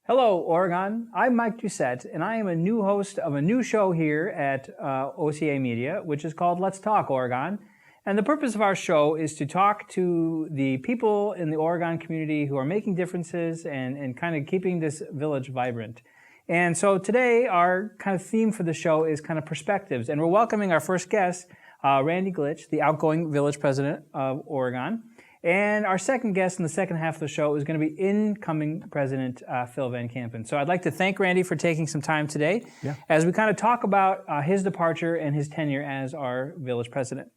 Hello, Oregon. I'm Mike Ducett, and I am a new host of a new show here at OCA Media, which is called Let's Talk Oregon. And the purpose of our show is to talk to the people in the Oregon community who are making differences and kind of keeping this village vibrant. And so today, our kind of theme for the show is kind of perspectives. And we're welcoming our first guest, Randy Glysch, the outgoing village president of Oregon. And our second guest in the second half of the show is going to be incoming President Phil Van Kampen. So I'd like to thank Randy for taking some time today as we kind of talk about his departure and his tenure as our village president.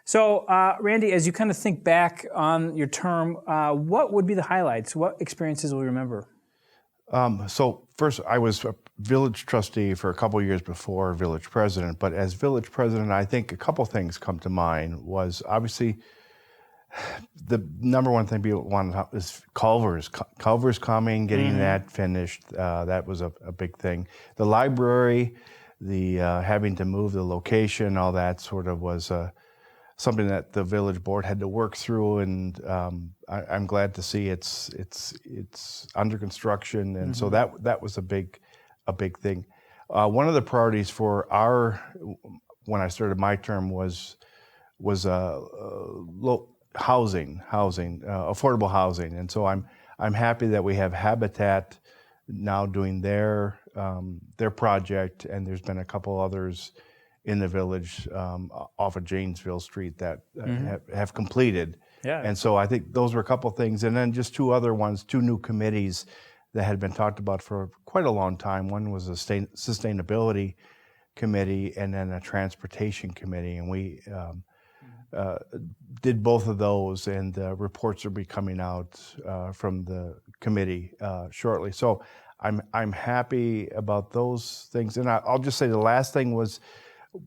So Randy, as you kind of think back on your term, what would be the highlights? What experiences will you remember? So first, I was a village trustee for a couple of years before village president. But as village president, I think a couple things come to mind. Was obviously the number one thing people want is Culver's. Culver's coming, getting that finished. That was a big thing. The library, the having to move the location, all that sort of was something that the village board had to work through, and I'm glad to see it's under construction, and so that was a big thing. One of the priorities for when I started my term was housing, affordable housing, and so I'm happy that we have Habitat now doing their project, and there's been a couple others in the village off of Janesville Street that have completed. Yeah. And so I think those were a couple things, and then just two new committees that had been talked about for quite a long time. One was a sustainability committee, and then a transportation committee, and we did both of those, and reports will be coming out from the committee shortly. So I'm happy about those things, and I'll just say the last thing was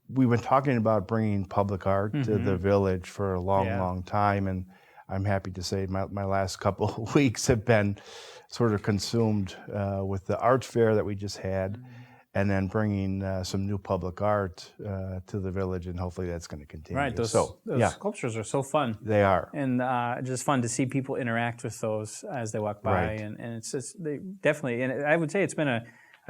we've been talking about bringing public art to the village for a long time, and I'm happy to say my last couple of weeks have been sort of consumed with the art fair that we just had. And then bringing some new public art to the village, and hopefully that's going to continue. Right, those sculptures are so fun. They are. And just fun to see people interact with those as they walk by. Right. And it's just, they definitely, and I would say it's been a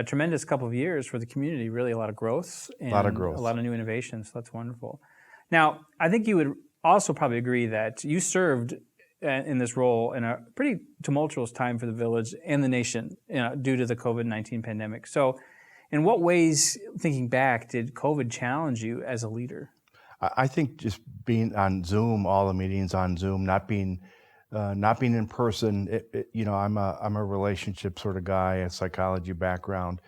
tremendous couple of years for the community, really a lot of growth. And a lot of new innovations, so that's wonderful. Now, I think you would also probably agree that you served in this role in a pretty tumultuous time for the village and the nation due to the COVID-19 pandemic. So, in what ways, thinking back, did COVID challenge you as a leader? I think just being on Zoom, all the meetings on Zoom, not being in person. I'm a relationship sort of guy, a psychology background.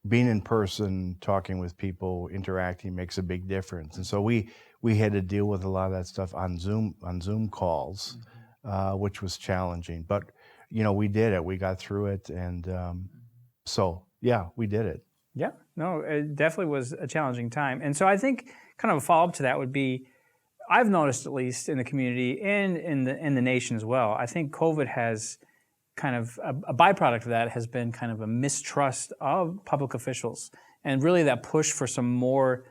Being in person, talking with people, interacting makes a big difference. And so we had to deal with a lot of that stuff on Zoom calls, which was challenging. But we did it. We got through it, and we did it. Yeah, no, it definitely was a challenging time. And so I think kind of a follow-up to that would be, I've noticed at least in the community and in the nation as well, I think COVID has kind of, a byproduct of that has been kind of a mistrust of public officials, and really that push for some more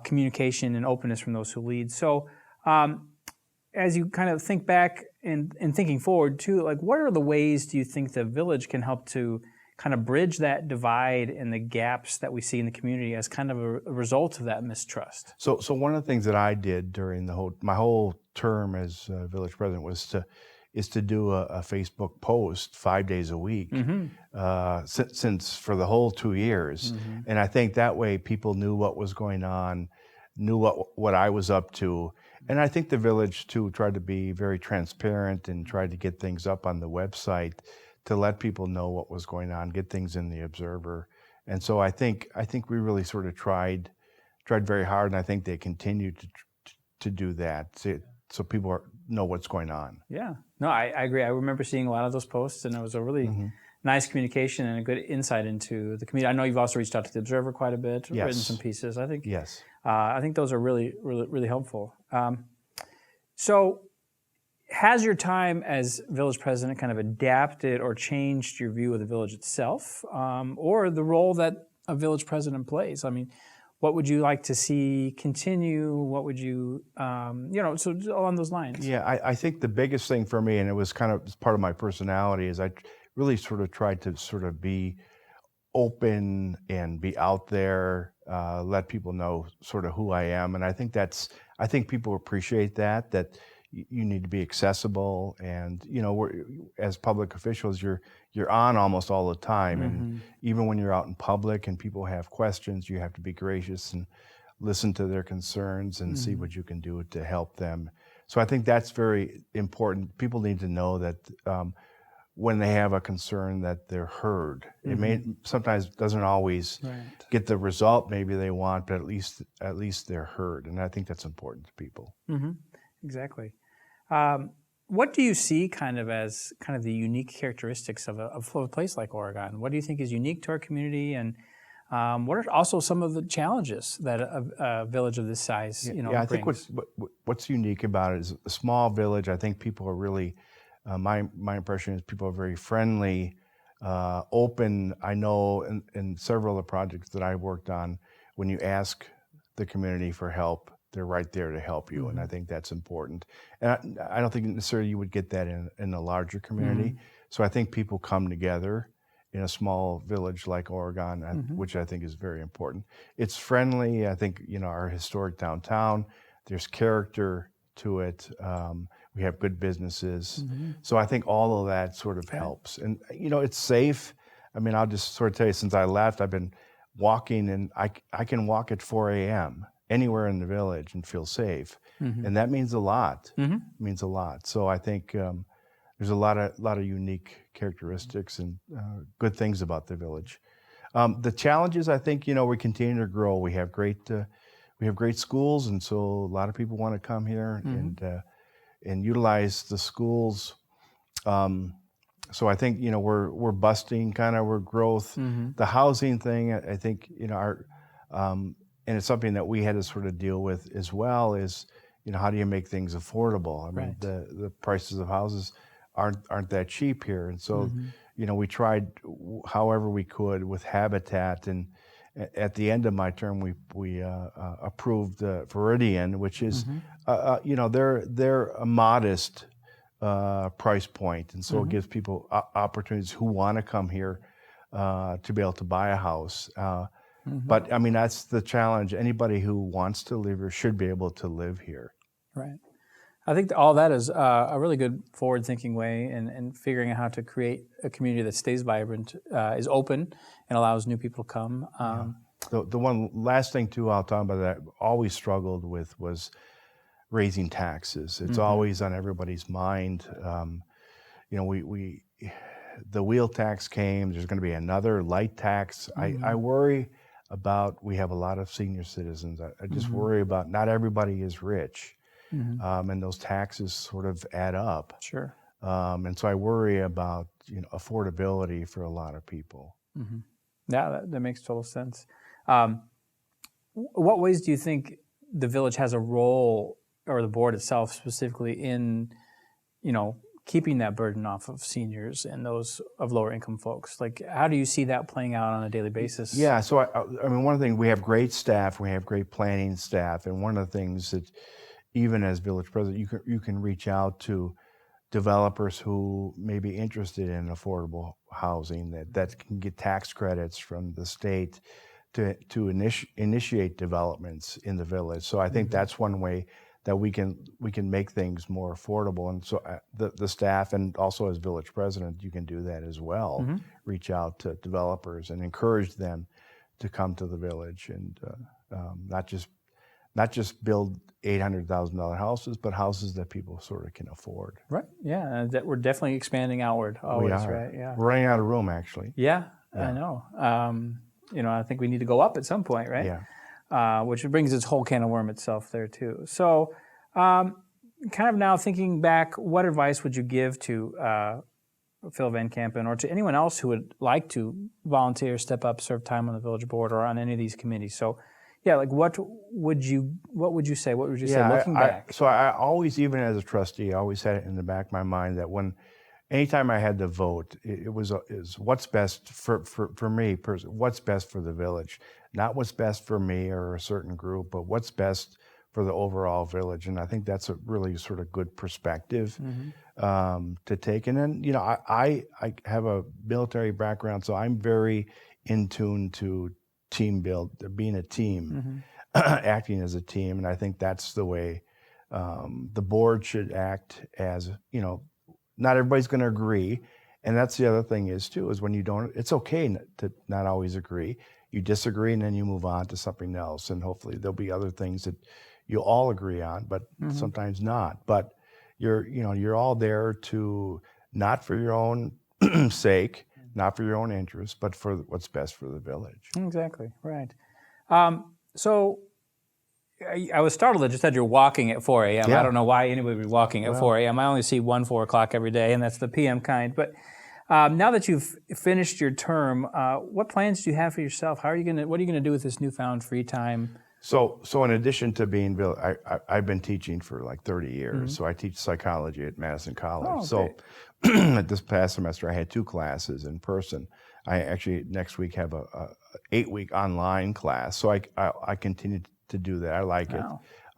communication and openness from those who lead. So as you kind of think back and thinking forward too, like what are the ways do you think the village can help to kind of bridge that divide and the gaps that we see in the community as kind of a result of that mistrust? So one of the things that I did during my whole term as village president is to do a Facebook post 5 days a week since for the whole 2 years, and I think that way people knew what was going on, knew what I was up to, and I think the village too tried to be very transparent and tried to get things up on the website to let people know what was going on, get things in the Observer. And so I think we really sort of tried very hard, and I think they continue to do that so people know what's going on. Yeah, no, I agree. I remember seeing a lot of those posts, and it was a really nice communication and a good insight into the community. I know you've also reached out to the Observer quite a bit, written some pieces. I think I think those are really, really, really helpful. So has your time as village president kind of adapted or changed your view of the village itself, or the role that a village president plays? I mean, what would you like to see continue? What would you, so along those lines? Yeah, I think the biggest thing for me, and it was kind of part of my personality, is I really sort of tried to sort of be open and be out there, let people know sort of who I am. And I think people appreciate that you need to be accessible. And, as public officials, you're on almost all the time. And even when you're out in public and people have questions, you have to be gracious and listen to their concerns and see what you can do to help them. So I think that's very important. People need to know that when they have a concern that they're heard. It may sometimes doesn't always get the result maybe they want, but at least they're heard. And I think that's important to people. Exactly. What do you see as the unique characteristics of a place like Oregon? What do you think is unique to our community, and what are also some of the challenges that a village of this size, brings? I think what's unique about it is a small village. I think people are really, my impression is people are very friendly, open. I know in several of the projects that I worked on, when you ask the community for help, they're right there to help you, and I think that's important. And I don't think necessarily you would get that in a larger community. So I think people come together in a small village like Oregon, which I think is very important. It's friendly. I think, our historic downtown, there's character to it. We have good businesses. So I think all of that sort of helps. And, it's safe. I mean, I'll just sort of tell you, since I left, I've been walking, and I can walk at 4 a.m. anywhere in the village and feel safe. And that means a lot. It means a lot. So I think there's a lot of unique characteristics and good things about the village. The challenges, I think, we continue to grow. We have great schools, and so a lot of people want to come here and utilize the schools. So I think we're busting kind of our growth. The housing thing, I think, and it's something that we had to sort of deal with as well. Is how do you make things affordable? I mean, the prices of houses aren't that cheap here, and so we tried however we could with Habitat, and at the end of my term we approved Veridian, which is they're a modest price point, and so it gives people opportunities who want to come here to be able to buy a house. But I mean, that's the challenge. Anybody who wants to live here should be able to live here. Right. I think all that is a really good forward-thinking way, and figuring out how to create a community that stays vibrant, is open, and allows new people to come. The one last thing too I'll talk about that I always struggled with was raising taxes. It's always on everybody's mind. The wheel tax came. There's going to be another light tax. I worry about. We have a lot of senior citizens. I just worry about not everybody is rich. And those taxes sort of add up. Sure. And so I worry about affordability for a lot of people. Yeah, that makes total sense. What ways do you think the village has a role, or the board itself specifically, in keeping that burden off of seniors and those of lower income folks? Like, how do you see that playing out on a daily basis? Yeah, so I mean, one of the things, we have great staff, we have great planning staff, and one of the things that even as village president, you can reach out to developers who may be interested in affordable housing that can get tax credits from the state to initiate developments in the village. So I think that's one way that we can make things more affordable. And so the staff, and also as village president, you can do that as well. Reach out to developers and encourage them to come to the village, and not just build $800,000 houses, but houses that people sort of can afford. Right. Yeah. That we're definitely expanding outward. Always. We are. Right. Yeah. We're running out of room, actually. Yeah. I know. I think we need to go up at some point, right? Yeah. Which brings its whole can of worm itself there too. So, kind of now thinking back, what advice would you give to Phil Van Kampen, or to anyone else who would like to volunteer, step up, serve time on the village board or on any of these committees? So, yeah, like what would you say? What would you say looking back? So I always, even as a trustee, I always had it in the back of my mind that anytime I had to vote, is what's best for me, what's best for the village, not what's best for me or a certain group, but what's best for the overall village. And I think that's a really sort of good perspective to take. And then, you know, I have a military background, so I'm very in tune to team build, being a team, acting as a team. And I think that's the way the board should act as, you know, not everybody's going to agree. And that's the other thing is too, is when you don't, it's okay to not always agree. You disagree and then you move on to something else. And hopefully there'll be other things that you'll all agree on, but sometimes not. But you're all there to, not for your own sake, not for your own interests, but for what's best for the village. Exactly, right. So I was startled that you said you're walking at 4 a.m. Yeah. I don't know why anybody would be walking at 4 a.m. I only see 4 o'clock every day, and that's the p.m. kind. But now that you've finished your term, what plans do you have for yourself? What are you going to do with this newfound free time? So in addition to being, I've been teaching for like 30 years. So I teach psychology at Madison College. So this past semester I had 2 classes in person. I actually next week have a 8-week online class. So I continue to do that. I like it.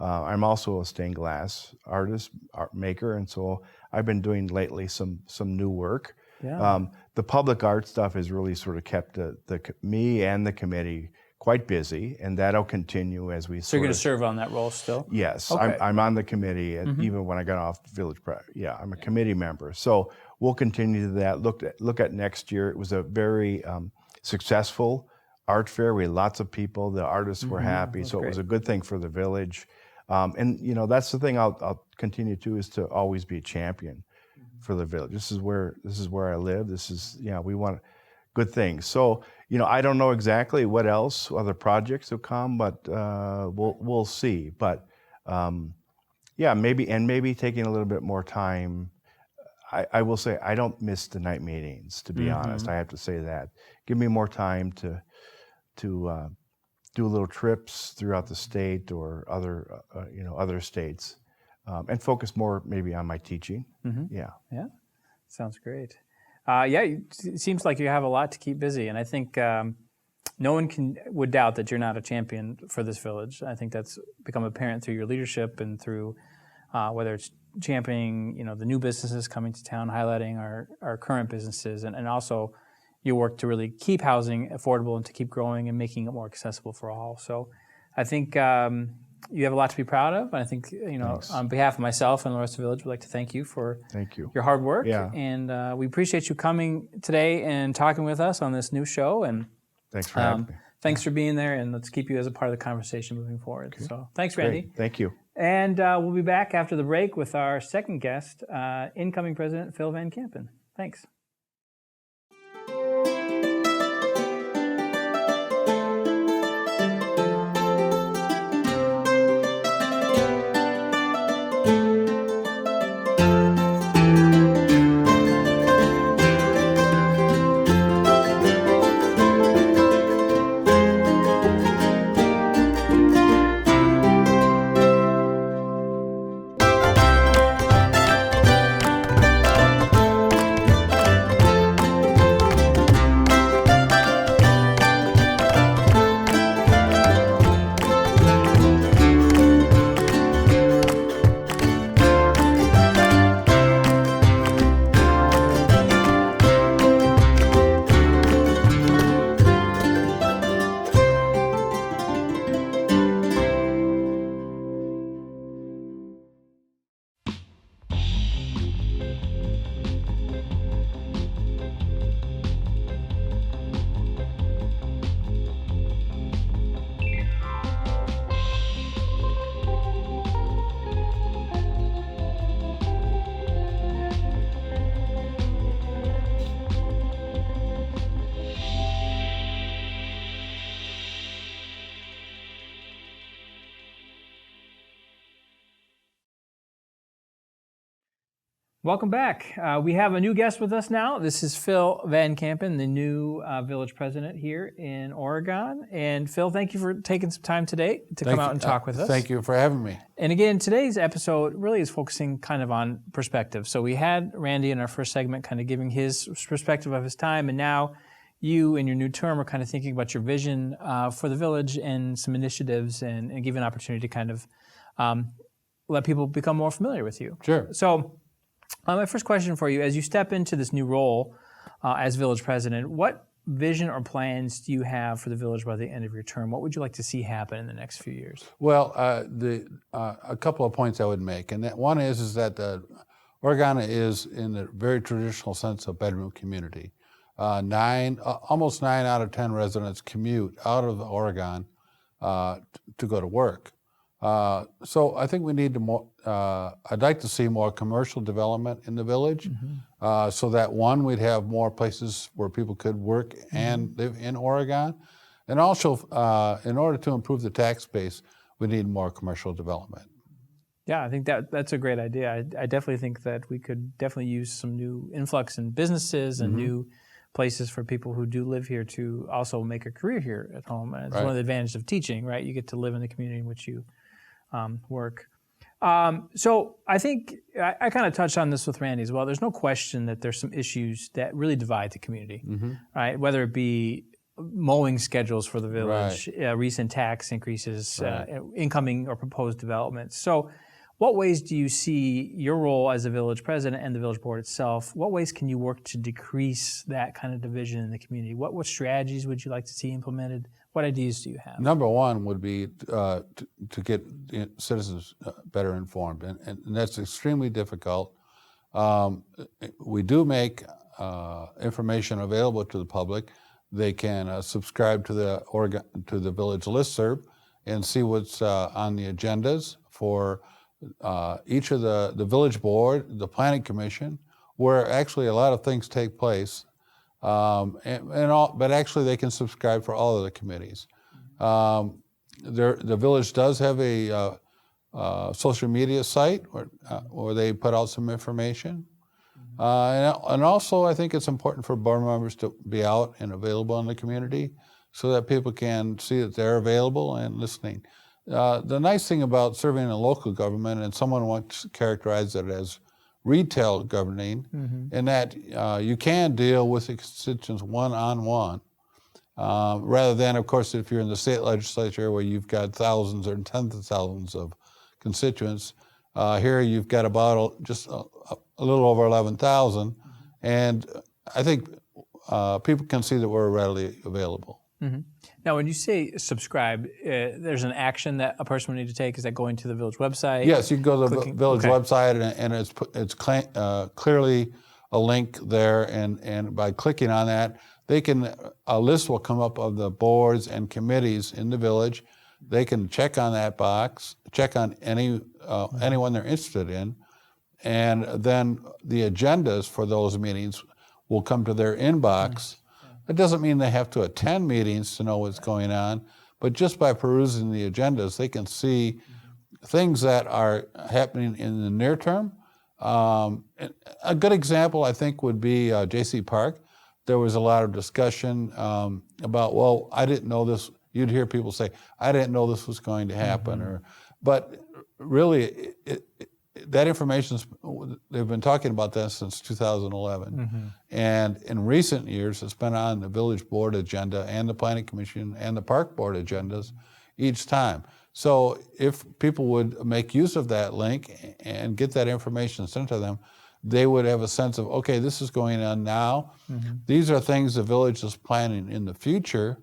I'm also a stained glass artist, art maker, and so I've been doing lately some new work. Yeah. The public art stuff has really sort of kept me and the committee quite busy, and that'll continue as we. So you're going to serve on that role still? Yes, okay. I'm on the committee, and even when I got off village, I'm a committee member. So we'll continue that. Look at next year. It was a very successful art fair. We had lots of people. The artists were happy, so it was a good thing for the village. And you know, that's the thing I'll continue to, is to always be a champion for the village. This is where I live. We want good things. So, you know, I don't know exactly what else, other projects will come, but we'll see. But maybe taking a little bit more time. I will say I don't miss the night meetings, to be honest. I have to say that. Give me more time to do little trips throughout the state or other states, and focus more maybe on my teaching. Yeah, sounds great. It seems like you have a lot to keep busy, and I think no one would doubt that you're not a champion for this village. I think that's become apparent through your leadership and through whether it's championing, you know, the new businesses coming to town, highlighting our current businesses, and also your work to really keep housing affordable and to keep growing and making it more accessible for all. So I think you have a lot to be proud of. And I think, you know, Thanks. On behalf of myself and the rest of the village, we'd like to thank you for your hard work. Yeah. And we appreciate you coming today and talking with us on this new show. And thanks for having me. Thanks for being there, and let's keep you as a part of the conversation moving forward. Okay. So thanks, Randy. Great. Thank you. And we'll be back after the break with our second guest, incoming President Phil Van Kampen. Thanks. Welcome back. We have a new guest with us now. This is Phil Van Kampen, the new village president here in Oregon. And Phil, thank you for taking some time today to come out and talk with us. Thank you for having me. And again, today's episode really is focusing kind of on perspective. So we had Randy in our first segment kind of giving his perspective of his time, and now you in your new term are kind of thinking about your vision for the village and some initiatives and give an opportunity to kind of let people become more familiar with you. Sure. So my first question for you, as you step into this new role as village president, what vision or plans do you have for the village by the end of your term? What would you like to see happen in the next few years? Well, a couple of points I would make, and that one is that Oregon is, in a very traditional sense, a bedroom community. Almost 9 out of 10 residents commute out of Oregon to go to work. So I think we need to I'd like to see more commercial development in the village, so that one, we'd have more places where people could work and live in Oregon. And also, in order to improve the tax base, we need more commercial development. Yeah, I think that's a great idea. I definitely think that we could definitely use some new influx in businesses and new places for people who do live here to also make a career here at home. And it's one of the advantages of teaching, right? You get to live in the community in which you work. So I think I kind of touched on this with Randy as well. There's no question that there's some issues that really divide the community, right? Whether it be mowing schedules for the village, recent tax increases, incoming or proposed developments. So what ways do you see your role as a village president and the village board itself? What ways can you work to decrease that kind of division in the community? What strategies would you like to see implemented? What ideas do you have? Number one would be to get citizens better informed, and that's extremely difficult. We do make information available to the public. They can subscribe to the village listserv and see what's on the agendas for each of the village board, the planning commission, where actually a lot of things take place. But actually they can subscribe for all of the committees. The village does have a social media site where they put out some information. And also I think it's important for board members to be out and available in the community so that people can see that they're available and listening. The nice thing about serving in local government, and someone once characterized it as retail governing, in that you can deal with the constituents one-on-one, rather than, of course, if you're in the state legislature where you've got thousands or tens of thousands of constituents. Here you've got about just a little over 11,000, and I think people can see that we're readily available. Now, when you say subscribe, there's an action that a person would need to take. Is that going to the village website? Yes, you can go to the village website, and it's clearly a link there, and by clicking on that, a list will come up of the boards and committees in the village. They can check on that box, check on anyone they're interested in, and then the agendas for those meetings will come to their inbox. It doesn't mean they have to attend meetings to know what's going on, but just by perusing the agendas, they can see things that are happening in the near term. A good example, I think, would be J.C. Park. There was a lot of discussion about, well, I didn't know this. You'd hear people say, I didn't know this was going to happen. But really, that information, they've been talking about that since 2011. And in recent years, it's been on the village board agenda and the planning commission and the park board agendas each time. So if people would make use of that link and get that information sent to them, they would have a sense of, okay, this is going on now. These are things the village is planning in the future.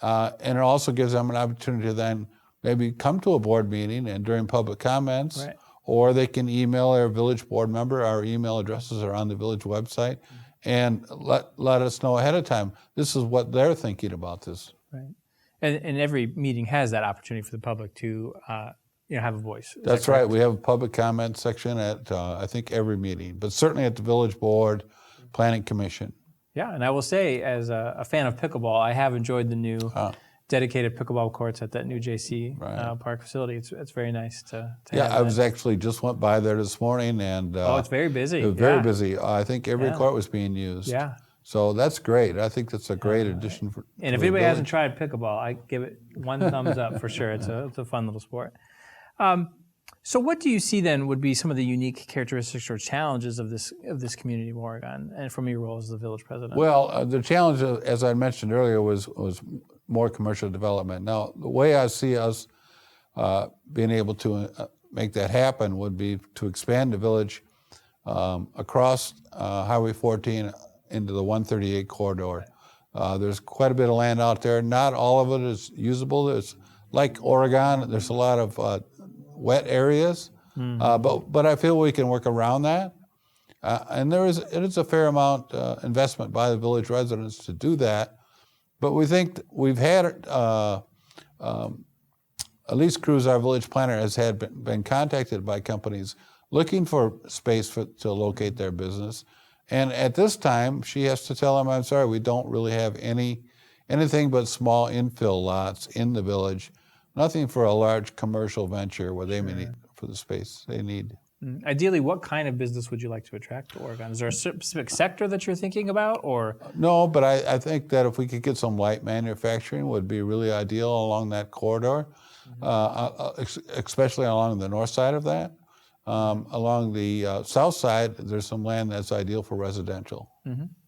And it also gives them an opportunity to then maybe come to a board meeting and during public comments, or they can email their village board member. Our email addresses are on the village website, and let us know ahead of time. This is what they're thinking about this. Right. And every meeting has that opportunity for the public to have a voice. That's right. We have a public comment section at, I think, every meeting, but certainly at the village board, planning commission. Yeah, and I will say, as a fan of pickleball, I have enjoyed the new dedicated pickleball courts at that new JC Park facility. It's very nice to have I was actually just went by there this morning, and it's very busy. It was very busy. I think every court was being used. Yeah. So that's great. I think that's a great addition. And if anybody hasn't tried pickleball, I give it one thumbs up for sure. It's a fun little sport. So what do you see then would be some of the unique characteristics or challenges of this community of Oregon, and from your role as the village president? Well, the challenge, as I mentioned earlier, was more commercial development. Now, the way I see us being able to make that happen would be to expand the village across Highway 14 into the 138 corridor. There's quite a bit of land out there. Not all of it is usable. There's, like Oregon, there's a lot of wet areas, but I feel we can work around that. And it is a fair amount investment by the village residents to do that. But we think we've had Elise Cruz, our village planner, has been contacted by companies looking for space to locate their business. And at this time, she has to tell them, I'm sorry, we don't really have anything but small infill lots in the village, nothing for a large commercial venture where they may need for the space they need. Ideally, what kind of business would you like to attract to Oregon? Is there a specific sector that you're thinking about, or? No, but I think that if we could get some light manufacturing would be really ideal along that corridor, especially along the north side of that. Along the south side, there's some land that's ideal for residential.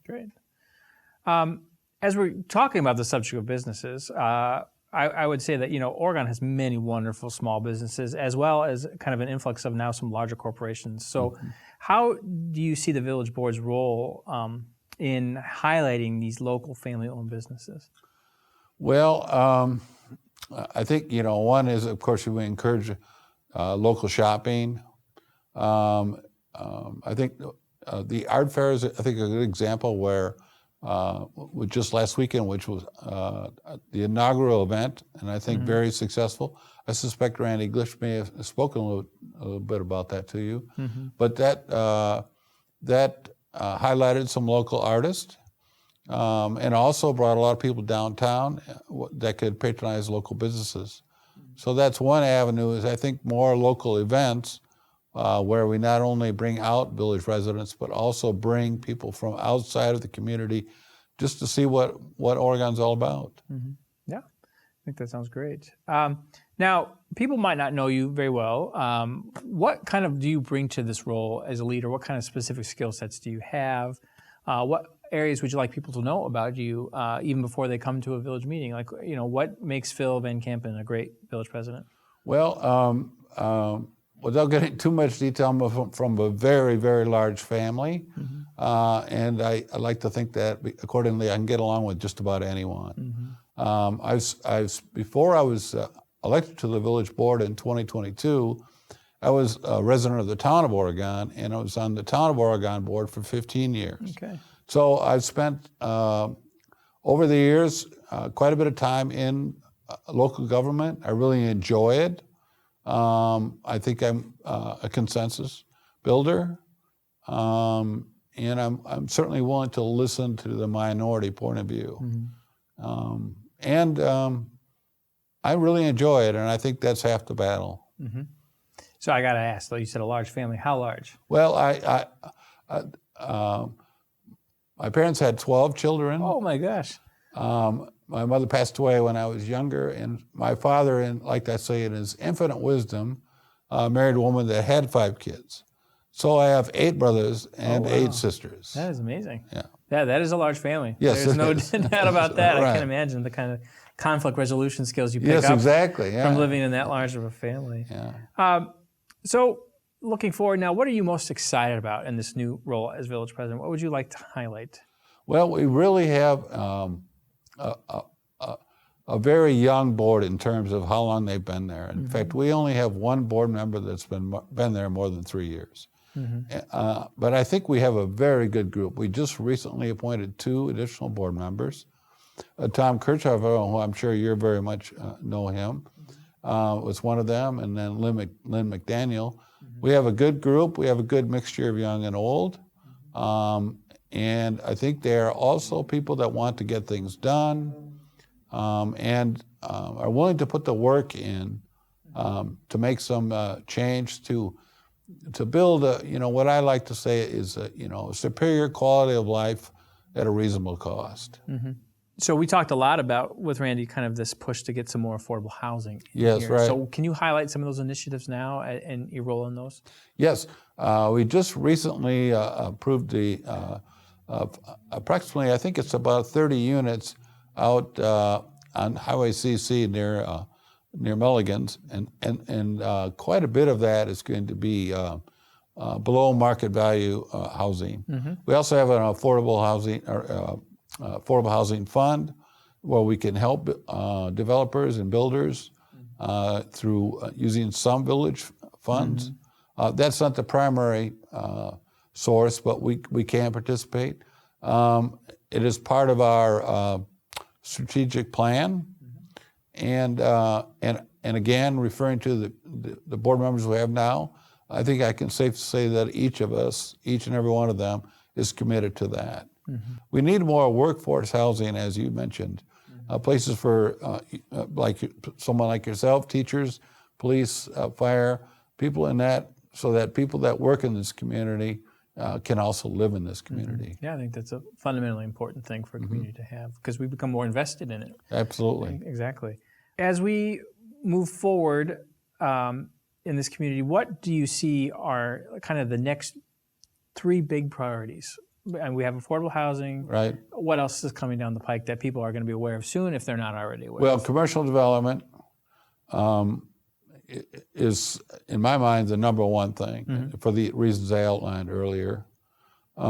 Great. As we're talking about the subject of businesses, I would say that, Oregon has many wonderful small businesses, as well as kind of an influx of now some larger corporations. So how do you see the village board's role in highlighting these local family-owned businesses? Well, I think, one is, of course, we encourage local shopping. I think the art fair is, a good example where just last weekend, which was the inaugural event, and I think very successful. I suspect Randy Glysch may have spoken a little bit about that to you. But that highlighted some local artists and also brought a lot of people downtown that could patronize local businesses. So that's one avenue, is I think more local events where we not only bring out village residents, but also bring people from outside of the community just to see what Oregon's all about. Yeah, I think that sounds great. Now, people might not know you very well. What kind of do you bring to this role as a leader? What kind of specific skill sets do you have? What areas would you like people to know about you even before they come to a village meeting? Like, what makes Phil Van Kampen a great village president? Well, without getting too much detail, I'm from a very, very large family. And I like to think that accordingly I can get along with just about anyone. Before I was elected to the village board in 2022, I was a resident of the town of Oregon, and I was on the town of Oregon board for 15 years. Okay. So I've spent, over the years, quite a bit of time in local government. I really enjoy it. I think I'm a consensus builder, and I'm certainly willing to listen to the minority point of view. I really enjoy it, and I think that's half the battle. So I got to ask, though, you said a large family. How large? Well, my parents had 12 children. Oh, my gosh. My mother passed away when I was younger, and my father, like I say, in his infinite wisdom, married a woman that had 5 kids. So I have 8 brothers and 8 sisters. That is amazing. Yeah, that is a large family. Yes, there's no doubt about that. Right. I can't imagine the kind of conflict resolution skills you pick Yes, up exactly. Yeah. from living in that large of a family. Yeah. So looking forward now, what are you most excited about in this new role as village president? What would you like to highlight? Well, we really have a very young board in terms of how long they've been there. In fact, we only have one board member that's been there more than 3 years. But I think we have a very good group. We just recently appointed 2 additional board members. Tom Kirchhoff, who I'm sure you very much know him, was one of them, and then Lynn McDaniel. We have a good group. We have a good mixture of young and old. And I think they are also people that want to get things done and are willing to put the work in to make some change to build what I like to say is a superior quality of life at a reasonable cost. So we talked a lot about, with Randy, kind of this push to get some more affordable housing. Yes, here. right. So can you highlight some of those initiatives now and your role in those? Yes. We just recently approved the approximately, I think it's about 30 units out on Highway CC near near Mulligan's, and quite a bit of that is going to be below market value housing. We also have an affordable housing fund where we can help developers and builders through using some village funds. That's not the primary source, but we can participate. It is part of our strategic plan, and again, referring to the board members we have now, I think I can safely say that each of us, each and every one of them, is committed to that. We need more workforce housing, as you mentioned, places for like someone like yourself, teachers, police, fire, people in that, so that people that work in this community can also live in this community. Yeah, I think that's a fundamentally important thing for a community to have, because we become more invested in it. Absolutely. Exactly. As we move forward in this community, what do you see are kind of the next 3 big priorities? And we have affordable housing. Right. What else is coming down the pike that people are going to be aware of soon if they're not already aware Well, of? commercial development is, in my mind, the number one thing for the reasons I outlined earlier. We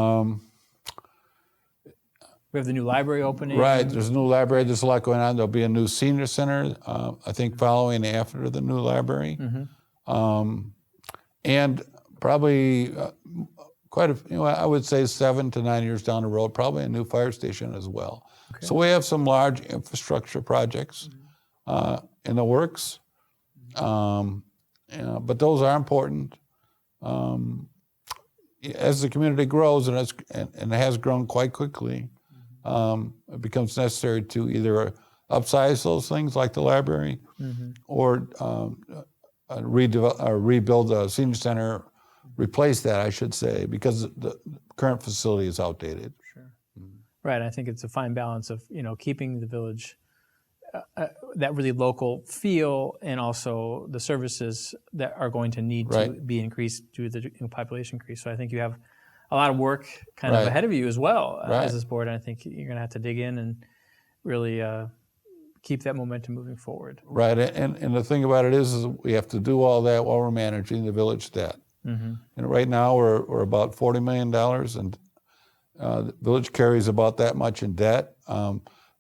have the new library opening. Right, there's a new library, there's a lot going on. There'll be a new senior center, I think following after the new library. And probably I would say 7 to 9 years down the road, probably a new fire station as well. Okay. So we have some large infrastructure projects in the works, but those are important. As the community grows, and it has grown quite quickly, it becomes necessary to either upsize those things like the library or rebuild a senior center, replace that, I should say, because the current facility is outdated. Sure. Right. I think it's a fine balance of keeping the village that really local feel, and also the services that are going to need to be increased due to the population increase. So I think you have a lot of work kind of ahead of you as well as this board, and I think you're going to have to dig in and really keep that momentum moving forward. Right, and the thing about it is we have to do all that while we're managing the village debt. And right now we're about $40 million, and the village carries about that much in debt.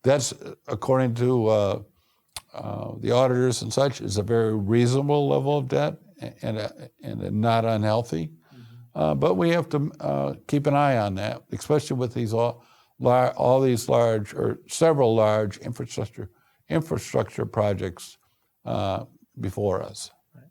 That's, according to the auditors and such, is a very reasonable level of debt and not unhealthy. But we have to keep an eye on that, especially with these all these large, or several large infrastructure projects before us. Right.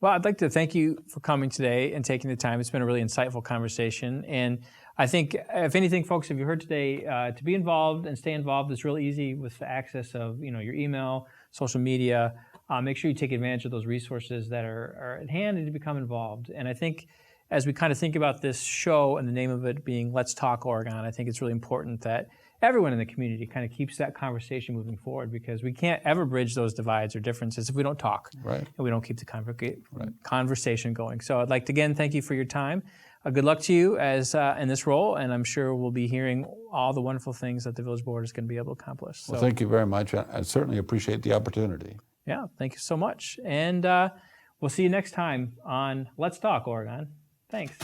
Well, I'd like to thank you for coming today and taking the time. It's been a really insightful conversation. And I think, if anything, folks, if you heard today, to be involved and stay involved is really easy with the access of your email, social media. Make sure you take advantage of those resources that are at hand and to become involved. And I think as we kind of think about this show and the name of it being Let's Talk Oregon, I think it's really important that everyone in the community kind of keeps that conversation moving forward, because we can't ever bridge those divides or differences if we don't talk and we don't keep the conversation going. So I'd like to again thank you for your time. Good luck to you as in this role, and I'm sure we'll be hearing all the wonderful things that the village board is going to be able to accomplish. So, well, thank you very much. I certainly appreciate the opportunity. Yeah, thank you so much. And we'll see you next time on Let's Talk Oregon. Thanks.